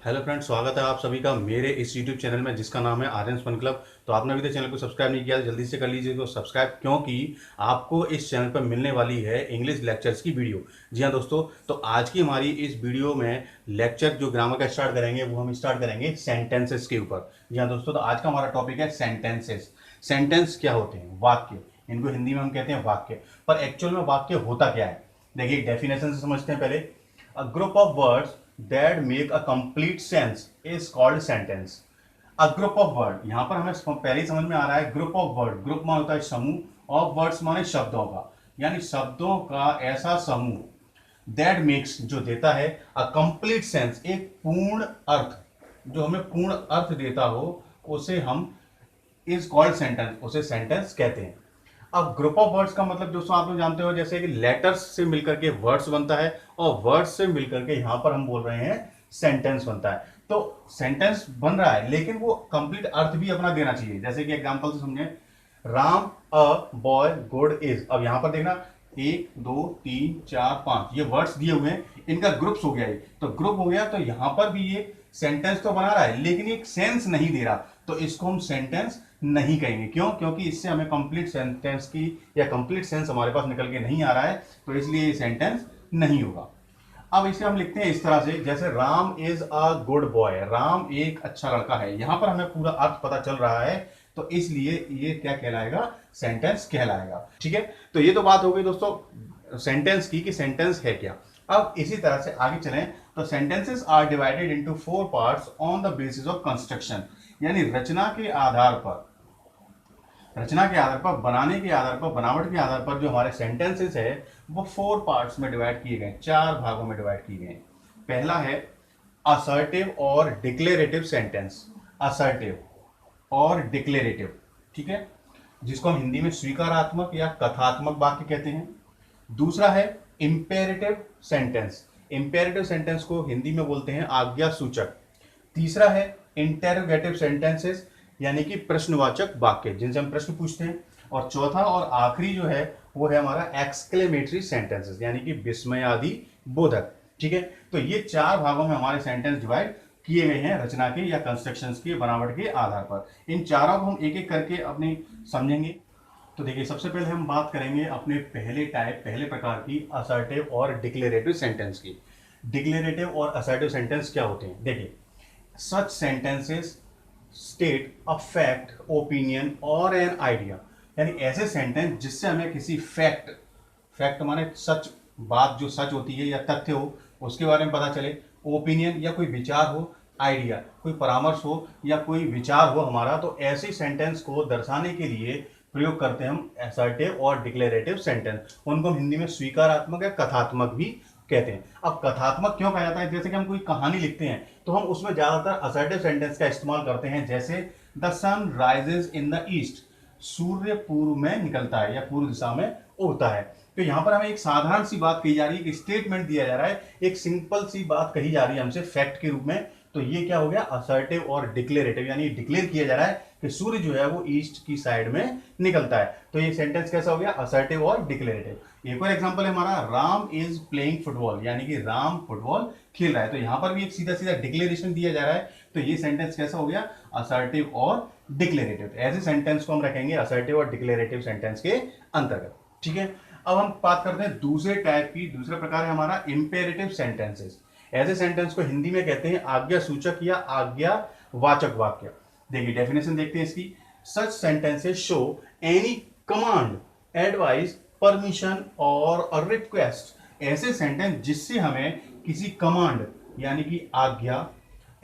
Hello friends, स्वागत है आप सभी का मेरे इस यूट्यूब चैनल में जिसका नाम है आर्यन फन क्लब। तो आपने अभी तक चैनल को सब्सक्राइब नहीं किया तो जल्दी से कर लीजिए तो सब्सक्राइब, क्योंकि आपको इस चैनल पर मिलने वाली है इंग्लिश लेक्चर्स की वीडियो। जी हाँ दोस्तों, तो आज की हमारी इस वीडियो में लेक्चर जो ग्रामर का स्टार्ट करेंगे वो हम स्टार्ट करेंगे सेंटेंसेस के ऊपर। जी हाँ दोस्तों, तो आज का हमारा टॉपिक है सेंटेंसेस। सेंटेंस क्या होते हैं? वाक्य। इनको हिंदी में हम कहते हैं वाक्य, पर एक्चुअल में वाक्य होता क्या है? देखिए, डेफिनेशन से समझते हैं पहले। A group of words that make a complete sense is called sentence. A group of word, यहां पर हमें पहले ही समझ में आ रहा है ग्रुप ऑफ वर्ड। ग्रुप मान होता है समूह, ऑफ वर्ड्स माने शब्दों का, यानी शब्दों का ऐसा समूह दैट मेक्स, जो देता है अ कंप्लीट सेंस, एक पूर्ण अर्थ, जो हमें पूर्ण अर्थ देता हो, उसे हम इज कॉल्ड सेंटेंस, उसे सेंटेंस कहते हैं। अब ग्रुप ऑफ वर्ड्स का मतलब दोस्तों आप लोग जानते हो, जैसे कि लेटर्स से मिलकर के वर्ड्स बनता है और वर्ड्स से मिलकर के यहां पर हम बोल रहे हैं सेंटेंस बनता है। तो सेंटेंस बन रहा है लेकिन वो कंप्लीट अर्थ भी अपना देना चाहिए। जैसे कि एग्जांपल से समझे, Ram a boy good is. अब यहां पर देखना, 1 2 3 4 5 ये वर्ड्स दिए हुए हैं, इनका ग्रुप्स हो गया। तो ग्रुप हो गया, तो यहां पर भी ये सेंटेंस तो बना रहा है लेकिन एक सेंस नहीं दे रहा, तो इसको हम सेंटेंस नहीं कहेंगे। क्यों? क्योंकि इससे हमें कंप्लीट सेंटेंस की या कंप्लीट सेंस हमारे पास निकल के नहीं आ रहा है, तो इसलिए ये सेंटेंस नहीं होगा। अब इसे हम लिखते हैं इस तरह से, जैसे Ram is a good boy. Ram एक अच्छा लड़का है, यहां पर हमें पूरा अर्थ पता चल रहा है, तो इसलिए ये क्या कहलाएगा? सेंटेंस कहलाएगा। ठीक है, तो ये तो बात हो गई दोस्तों सेंटेंस की, कि सेंटेंस है क्या। अब इसी तरह से आगे चलें, तो sentences are divided into 4 parts on the basis of construction, यानी रचना के आधार पर, बनाने के आधार पर, बनावट के आधार पर जो हमारे सेंटेंसेस है वो 4 पार्ट्स में डिवाइड किए गए, 4 भागों में डिवाइड किए गए। पहला है असर्टिव और डिक्लेरेटिव सेंटेंस। असर्टिव और डिक्लेरेटिव, ठीक है, जिसको हम हिंदी में स्वीकारात्मक या कथात्मक वाक्य कहते हैं। दूसरा है इंपेरेटिव सेंटेंस। इंपेरेटिव सेंटेंस को हिंदी में बोलते हैं आज्ञा सूचक। तीसरा है इंटेरोगेटिव सेंटेंसेस, यानी कि प्रश्नवाचक वाक्य, जिनसे हम प्रश्न पूछते हैं। और चौथा और आखिरी जो है वो है हमारा एक्सक्लेमेटरी सेंटेंसेस, यानी कि विस्मयादि बोधक। ठीक है, तो ये 4 भागों में हमारे सेंटेंस डिवाइड किए गए हैं रचना के या कंस्ट्रक्शंस के, बनावट के आधार पर। इन चारों को हम एक एक करके अपने समझेंगे। तो देखिए, सबसे पहले हम बात करेंगे अपने पहले प्रकार की असर्टिव और डिक्लेरेटिव सेंटेंस की। डिक्लेरेटिव और असर्टिव सेंटेंस क्या होते हैं? देखिए, such sentences state a fact, opinion और एन आइडिया, यानी ऐसे सेंटेंस जिससे हमें किसी फैक्ट, फैक्ट माने सच, बात जो सच होती है या तथ्य हो उसके बारे में पता चले, ओपिनियन या कोई विचार हो, आइडिया कोई परामर्श हो या कोई विचार हो हमारा, तो ऐसी सेंटेंस को दर्शाने के लिए प्रयोग करते हैं हम असर्टिव और डिक्लेरेटिव सेंटेंस। उनको हम हिंदी में स्वीकारात्मक या कथात्मक भी कहते हैं। अब कथात्मक क्यों कहा जाता है? जैसे कि हम कोई कहानी लिखते हैं तो हम उसमें ज्यादातर असर्टिव सेंटेंस का इस्तेमाल करते हैं, जैसे the sun rises in the east, सूर्य पूर्व में निकलता है या पूर्व दिशा में उगता है। तो यहां पर हमें एक साधारण सी बात कही जा रही है, एक स्टेटमेंट दिया जा रहा है, एक सिंपल सी बात कही जा रही है हमसे फैक्ट के रूप में। तो ये क्या हो गया? असर्टिव और डिक्लेरेटिव, यानी डिक्लेयर किया जा रहा है कि सूर्य जो है वो ईस्ट की साइड में निकलता है। तो ये सेंटेंस कैसा हो गया? असर्टिव और डिक्लेरेटिव। एक और एग्जांपल है हमारा, राम इज प्लेइंग फुटबॉल, यानी कि राम फुटबॉल खेल रहा है। तो यहां पर भी एक सीधा सीधा डिक्लेरेशन दिया जा रहा है, तो ये सेंटेंस कैसा हो गया? असर्टिव और डिक्लेरेटिव। ऐसे सेंटेंस को हम रखेंगे असर्टिव और डिक्लेरेटिव सेंटेंस के अंतर्गत। ठीक है, अब हम बात करते हैं दूसरे टाइप की। दूसरा प्रकार है हमारा इंपेरेटिव सेंटेंसेस। ऐसे सेंटेंस को हिंदी में कहते हैं आज्ञा सूचक या आज्ञा वाचक वाक्य। देखिए, डेफिनेशन देखते हैं इसकी। Such sentences show any command, advice, permission और रिक्वेस्ट। ऐसे सेंटेंस जिससे हमें किसी कमांड यानी कि आज्ञा,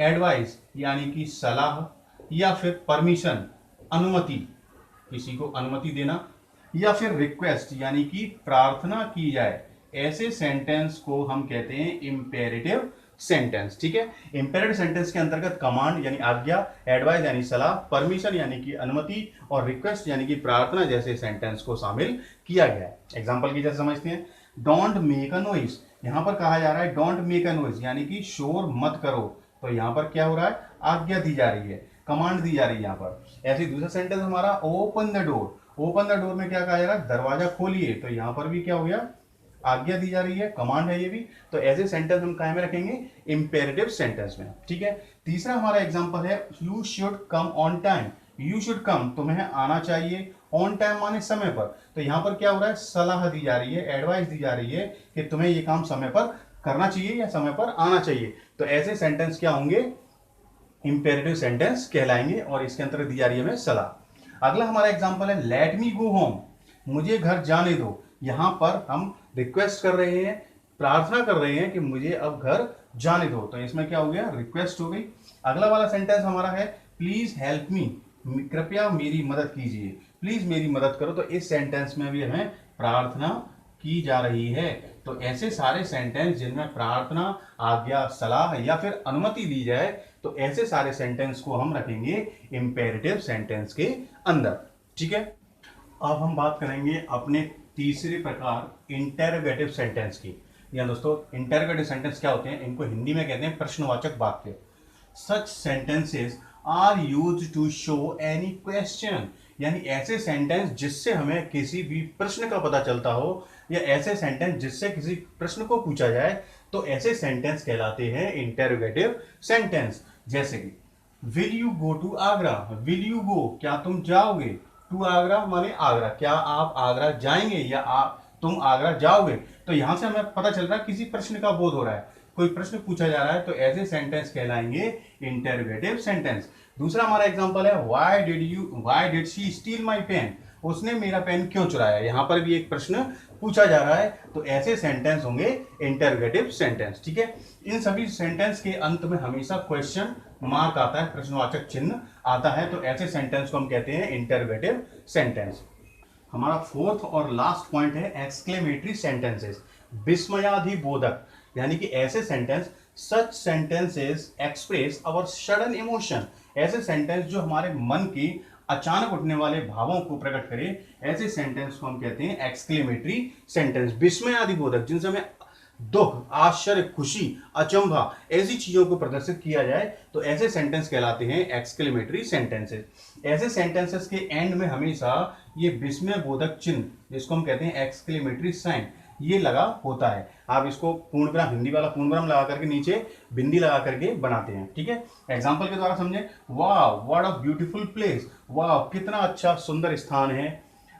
एडवाइस यानी कि सलाह, या फिर परमिशन अनुमति, किसी को अनुमति देना, या फिर रिक्वेस्ट यानी कि प्रार्थना की जाए, ऐसे सेंटेंस को हम कहते हैं इंपेरेटिव सेंटेंस। ठीक है, इंपेरेटिव सेंटेंस के अंतर्गत कमांड यानी आज्ञा, एडवाइस यानी सलाह, परमिशन यानी कि अनुमति और रिक्वेस्ट यानी कि प्रार्थना जैसे सेंटेंस को शामिल किया गया है। एग्जांपल की जैसे समझते हैं, डोंट मेक अ नॉइज। यहां पर कहा जा रहा है डोंट मेक अ नॉइज, यानी कि शोर मत करो। तो यहां पर क्या हो रहा है? आज्ञा दी जा रही है, कमांड दी जा रही है यहां पर। ऐसे दूसरा सेंटेंस हमारा open the door. Open the door में क्या कहा जा रहा है? दरवाजा खोलिए। तो यहां पर भी क्या हो गया? आज्ञा दी जा रही है, कमांड है ये भी, तो ऐसे सेंटेंस हम कहाँ में रखेंगे, इंपेरेटिव सेंटेंस में। ठीक है, तीसरा हमारा एग्जांपल है you should come on time. You should come, तुम्हें आना चाहिए, ऑन टाइम माने समय पर। तो यहां पर क्या हो रहा है, सलाह दी जा रही है, एडवाइस दी जा रही है कि तुम्हें ये काम समय पर करना चाहिए या समय पर आना चाहिए। तो ऐसे सेंटेंस क्या होंगे, इंपेरेटिव सेंटेंस कहलाएंगे, और इसके अंतर्गत दी जा रही है हमें सलाह। अगला हमारा एग्जांपल है लेट मी गो होम, मुझे घर जाने दो। यहां पर हम रिक्वेस्ट कर रहे हैं, प्रार्थना कर रहे हैं कि मुझे अब घर जाने दो, तो इसमें क्या हो गया, रिक्वेस्ट हो गई। अगला वाला सेंटेंस हमारा है प्लीज हेल्प मी, कृपया मेरी मदद कीजिए, प्लीज मेरी मदद करो। तो इस सेंटेंस में भी हमें प्रार्थना की जा रही है। तो ऐसे सारे सेंटेंस जिनमें प्रार्थना, आज्ञा, सलाह या फिर अनुमति दी जाए, तो ऐसे सारे सेंटेंस को हम रखेंगे इंपेरेटिव सेंटेंस के अंदर। ठीक है, अब हम बात करेंगे अपने तीसरे प्रकार इंटेरोगेटिव सेंटेंस की। या दोस्तों, इंटेरोगेटिव सेंटेंस क्या होते हैं, इनको हिंदी में कहते हैं प्रश्नवाचक वाक्य। Such sentences are used to show any question, यानी ऐसे सेंटेंस जिससे हमें किसी भी प्रश्न का पता चलता हो, या ऐसे सेंटेंस जिससे किसी प्रश्न को पूछा जाए, तो ऐसे सेंटेंस कहलाते हैं इंटेरोगेटिव सेंटेंस। जैसे कि will you go to Agra, will you go, क्या तुम जाओगे, टू आगरा माने आगरा, क्या आप आगरा जाएंगे या तुम आगरा जाओगे। तो यहां से हमें पता चल रहा है किसी प्रश्न का बोध हो रहा है, कोई प्रश्न पूछा जा रहा है, तो ऐसे सेंटेंस कहलाएंगे इंटेरोगेटिव सेंटेंस। दूसरा हमारा एग्जांपल है why did she steal my pen, उसने मेरा पेन क्यों चुराया। यहां पर भी एक प्रश्न पूछा जा रहा है, तो ऐसे सेंटेंस होंगे इंटेरोगेटिव सेंटेंस। ठीक है, इन सभी सेंटेंस के अंत में हमेशा क्वेश्चन मार्क आता है, प्रश्नवाचक चिन्ह आता है, तो ऐसे सेंटेंस को हम कहते हैं इंटेरोगेटिव सेंटेंस। हमारा फोर्थ और लास्ट पॉइंट है एक्सक्लेमेटरी सेंटेंसेस, विस्मयाधिबोधक, यानी कि ऐसे sentence, such sentences express our sudden emotion, ऐसे सेंटेंस जो हमारे मन की अचानक उठने वाले भावों को प्रकट करे, ऐसे सेंटेंस को हम कहते हैं एक्सक्लेमेटरी सेंटेंस, विस्मयाधिबोधक, जिनसे हमें दुख, आश्चर्य, खुशी, अचंभा, ऐसी चीजों को प्रदर्शित किया जाए, तो ऐसे सेंटेंस कहलाते हैं एक्सक्लेमेटरी सेंटेंसेस। ऐसे सेंटेंसेस के एंड में हमेशा ये विस्मय बोधक चिन्ह, जिसको हम कहते हैं एक्सक्लेमेटरी साइन, ये लगा होता है। आप इसको पूर्णविराम, हिंदी वाला पूर्णविराम लगा करके नीचे बिंदी लगा करके बनाते हैं। ठीक है, एग्जाम्पल के द्वारा समझें, वाह व्हाट अ ब्यूटीफुल प्लेस, वाह कितना अच्छा सुंदर स्थान है।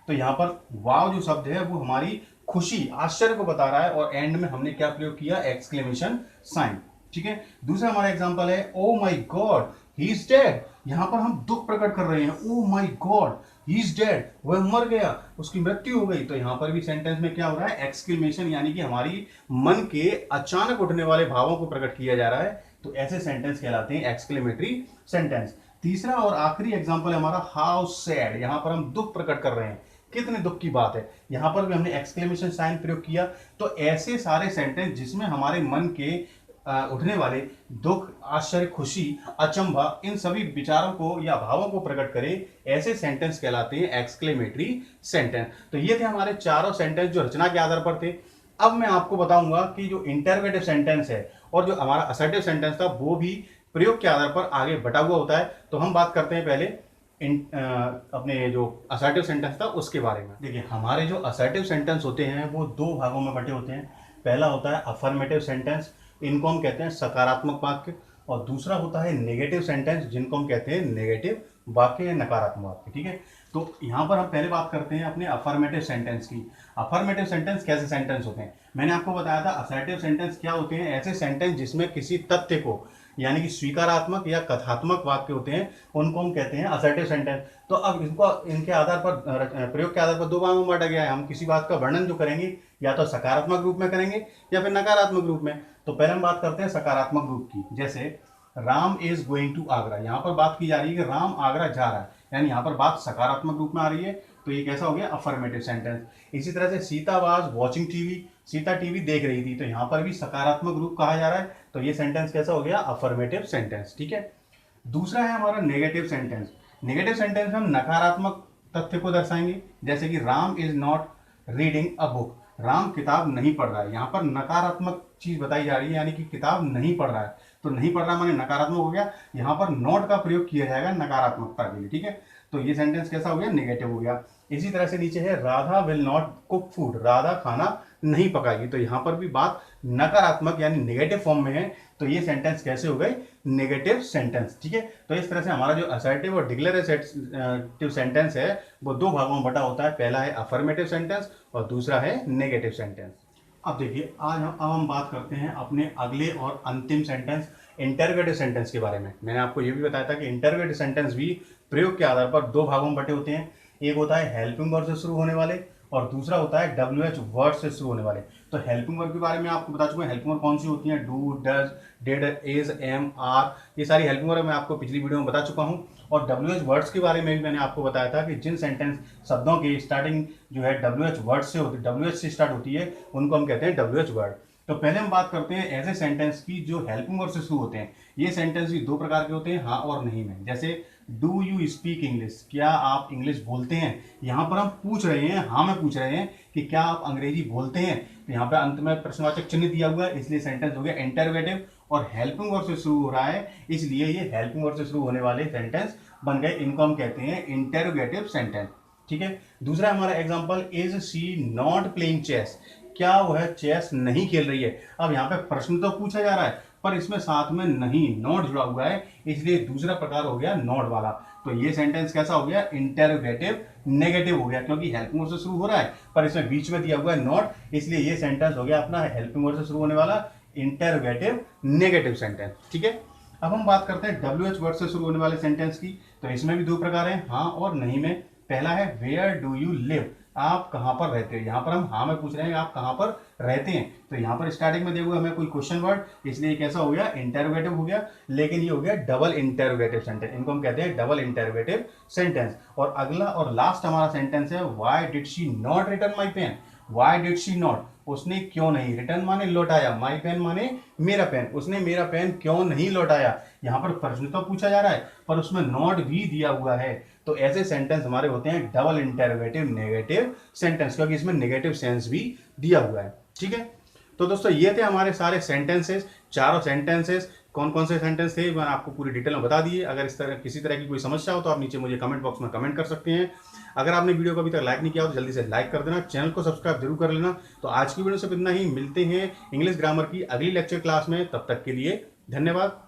तो यहाँ पर वाव जो शब्द है वो हमारी खुशी, आश्चर्य को बता रहा है, और एंड में हमने क्या प्रयोग किया, एक्सक्लेमेशन साइन। ठीक है, दूसरा हमारा एग्जांपल है oh my God he is dead, यहां पर हम दुख प्रकट कर रहे हैं, oh my God he is dead, वह मर गया, उसकी मृत्यु हो गई। तो यहां पर भी सेंटेंस में क्या हो रहा है, एक्सक्लेमेशन, यानी कि हमारी मन के अचानक उठने वाले भावों को प्रकट किया जा रहा है, तो ऐसे सेंटेंस कहलाते हैं एक्सक्लेमेटरी सेंटेंस। तीसरा और आखिरी एग्जांपल है हमारा हाउ सैड, यहां पर हम दुख प्रकट कर रहे हैं, कितने दुख की बात है, यहां पर भी हमने एक्सक्लेमेशन साइन प्रयोग किया। तो ऐसे सारे सेंटेंस जिसमें हमारे मन के उठने वाले दुख, आश्चर्य, खुशी, अचंभा, इन सभी विचारों को या भावों को प्रकट करे, ऐसे सेंटेंस कहलाते हैं एक्सक्लेमेटरी सेंटेंस। तो ये थे हमारे चारों सेंटेंस जो रचना के आधार पर थे। अब मैं आपको बताऊंगा कि जो इंटरोगेटिव सेंटेंस है और जो हमारा असर्टिव सेंटेंस था, वो भी प्रयोग के आधार पर आगे बटा हुआ होता है। तो हम बात करते हैं पहले अपने जो असर्टिव सेंटेंस था उसके बारे में। देखिए, हमारे जो असर्टिव सेंटेंस होते हैं वो दो भागों में बटे होते हैं। पहला होता है अफर्मेटिव सेंटेंस, इनको हम कहते हैं सकारात्मक वाक्य, और दूसरा होता है नेगेटिव सेंटेंस, जिनको हम कहते हैं नेगेटिव वाक्य या नकारात्मक वाक्य। ठीक है, तो यहाँ पर हम पहले बात करते हैं अपने अफर्मेटिव सेंटेंस की। अफर्मेटिव सेंटेंस कैसे सेंटेंस होते हैं, मैंने आपको बताया था। असर्टिव सेंटेंस क्या होते हैं, ऐसे सेंटेंस जिसमें किसी तथ्य को, यानी कि स्वीकारात्मक या कथात्मक वाक्य होते हैं, उनको हम कहते हैं असर्टिव सेंटेंस। तो अब इनको इनके आधार पर, प्रयोग के आधार पर दो भागों में बांटा गया है। हम किसी बात का वर्णन जो करेंगे या तो सकारात्मक रूप में करेंगे या फिर नकारात्मक रूप में। तो पहले हम बात करते हैं सकारात्मक रूप की। जैसे Ram is going to Agra, यहाँ पर बात की जा रही है कि राम आगरा जा रहा है, यानी यहाँ पर बात सकारात्मक रूप में आ रही है, तो ये कैसा हो गया, अफर्मेटिव सेंटेंस। इसी तरह से Sita was watching TV, Sita TV देख रही थी, तो यहाँ पर भी सकारात्मक रूप कहा जा रहा है, तो ये सेंटेंस कैसा हो गया, अफर्मेटिव सेंटेंस। ठीक है, दूसरा है हमारा नेगेटिव सेंटेंस। नेगेटिव सेंटेंस में हम नकारात्मक तथ्य को दर्शाएंगे, जैसे कि Ram is not reading a book, Ram किताब नहीं पढ़ रहा है। यहाँ पर नकारात्मक चीज बताई जा रही है, यानी कि किताब नहीं पढ़ रहा है, तो नहीं पढ़ रहा माने नकारात्मक हो गया। यहाँ पर नॉट का प्रयोग किया जाएगा नकारात्मकता के लिए। ठीक है, तो ये सेंटेंस कैसा हो गया, नेगेटिव हो गया। इसी तरह से नीचे है Radha will not cook food, Radha खाना नहीं पकाएगी। तो यहाँ पर भी बात नकारात्मक यानी नेगेटिव फॉर्म में है, तो ये सेंटेंस कैसे हो गई, नेगेटिव सेंटेंस। ठीक है, तो इस तरह से हमारा जो असर्टिव और डिक्लेरेटिव सेंटेंस है वो दो भागों में बटा होता है। पहला है अफर्मेटिव सेंटेंस और दूसरा है नेगेटिव सेंटेंस। अब देखिए अब हम बात करते हैं अपने अगले और अंतिम सेंटेंस इंटररोगेटिव सेंटेंस के बारे में। मैंने आपको ये भी बताया था कि इंटररोगेटिव सेंटेंस भी प्रयोग के आधार पर दो भागों में बटे होते हैं। एक होता है हेल्पिंग वर्ब से शुरू होने वाले और दूसरा होता है WH वर्ड से शुरू होने वाले। तो हेल्पिंग वर्ब के बारे में आपको बता चुका हूं, हेल्पिंग वर्ब कौन सी होती हैं, do, does, did, is, am, are, ये सारी हेल्पिंग वर्ब मैं आपको पिछली वीडियो में बता चुका हूं। और WH वर्ड्स के बारे में भी मैंने आपको बताया था कि जिन सेंटेंस शब्दों की स्टार्टिंग जो है WH वर्ड से होती है, WH से स्टार्ट होती है, उनको हम कहते हैं WH वर्ड। तो पहले हम बात करते हैं ऐसे सेंटेंस की जो हेल्पिंग वर्ब से शुरू होते हैं। ये सेंटेंस भी दो प्रकार के होते हैं, हाँ और नहीं में। जैसे डू यू स्पीक इंग्लिश, क्या आप इंग्लिश बोलते हैं। यहाँ पर हम पूछ रहे हैं, हाँ में पूछ रहे हैं कि क्या आप अंग्रेजी बोलते हैं। तो यहाँ पर अंत में प्रश्नवाचक चिन्ह दिया हुआ है, इसलिए सेंटेंस हो गया इंटरोगेटिव और हेल्पिंग वर्ब से शुरू हो रहा है, इसलिए ये हेल्पिंग वर्ब से शुरू होने वाले सेंटेंस बन गए। इनको हम कहते हैं इंटरोगेटिव सेंटेंस। ठीक है, दूसरा हमारा example, is she not playing chess, क्या वह चेस नहीं खेल रही है। अब यहाँ पे प्रश्न तो पूछा जा रहा है पर इसमें साथ में नहीं, नॉट जुड़ा हुआ है, इसलिए दूसरा प्रकार हो गया नॉट वाला। तो ये सेंटेंस कैसा हो गया, इंटरोगेटिव नेगेटिव हो गया, क्योंकि हेल्पिंग वर्ब से शुरू हो रहा है पर इसमें बीच में दिया हुआ है नॉट, इसलिए ये सेंटेंस हो गया अपना हेल्पिंग वर्ब से शुरू होने वाला इंटरोगेटिव नेगेटिव सेंटेंस। ठीक है, अब हम बात करते हैं WH वर्ड से शुरू होने वाले सेंटेंस की। तो इसमें भी दो प्रकार हैं, हाँ और नहीं में। पहला है वेयर डू यू लिव, आप कहाँ पर रहते हो। यहाँ पर हम हाँ में पूछ रहे हैं आप कहाँ पर रहते हैं, तो यहाँ पर स्टार्टिंग में देखो हमें कोई क्वेश्चन वर्ड, इसलिए कैसा हो गया, इंटरोगेटिव हो गया। लेकिन ये हो गया डबल इंटरोगेटिव सेंटेंस, इनको हम कहते हैं डबल इंटरोगेटिव सेंटेंस। और अगला और लास्ट हमारा सेंटेंस है, why did she not return my pen, why did she not, उसने क्यों नहीं, रिटर्न माने लौटाया, माई पेन माने मेरा पेन, उसने मेरा पेन क्यों नहीं लौटाया। यहाँ पर प्रश्न तो पूछा जा रहा है पर उसमें नॉट भी दिया हुआ है। तो ऐसे सेंटेंस हमारे होते हैं डबल इंटरोगेटिव नेगेटिव सेंटेंस, क्योंकि इसमें नेगेटिव सेंस भी दिया हुआ है। ठीक है, तो दोस्तों ये थे हमारे सारे सेंटेंसेस, चारों सेंटेंसेस। कौन कौन से सेंटेंस थे मैं आपको पूरी डिटेल में बता दिए। अगर इस तरह किसी तरह की कोई समस्या हो तो आप नीचे मुझे कमेंट बॉक्स में कमेंट कर सकते हैं। अगर आपने वीडियो को अभी तक लाइक नहीं किया हो तो जल्दी से लाइक कर देना, चैनल को सब्सक्राइब जरूर कर लेना। तो आज की वीडियो सिर्फ इतना ही, मिलते हैं इंग्लिश ग्रामर की अगली लेक्चर क्लास में, तब तक के लिए धन्यवाद।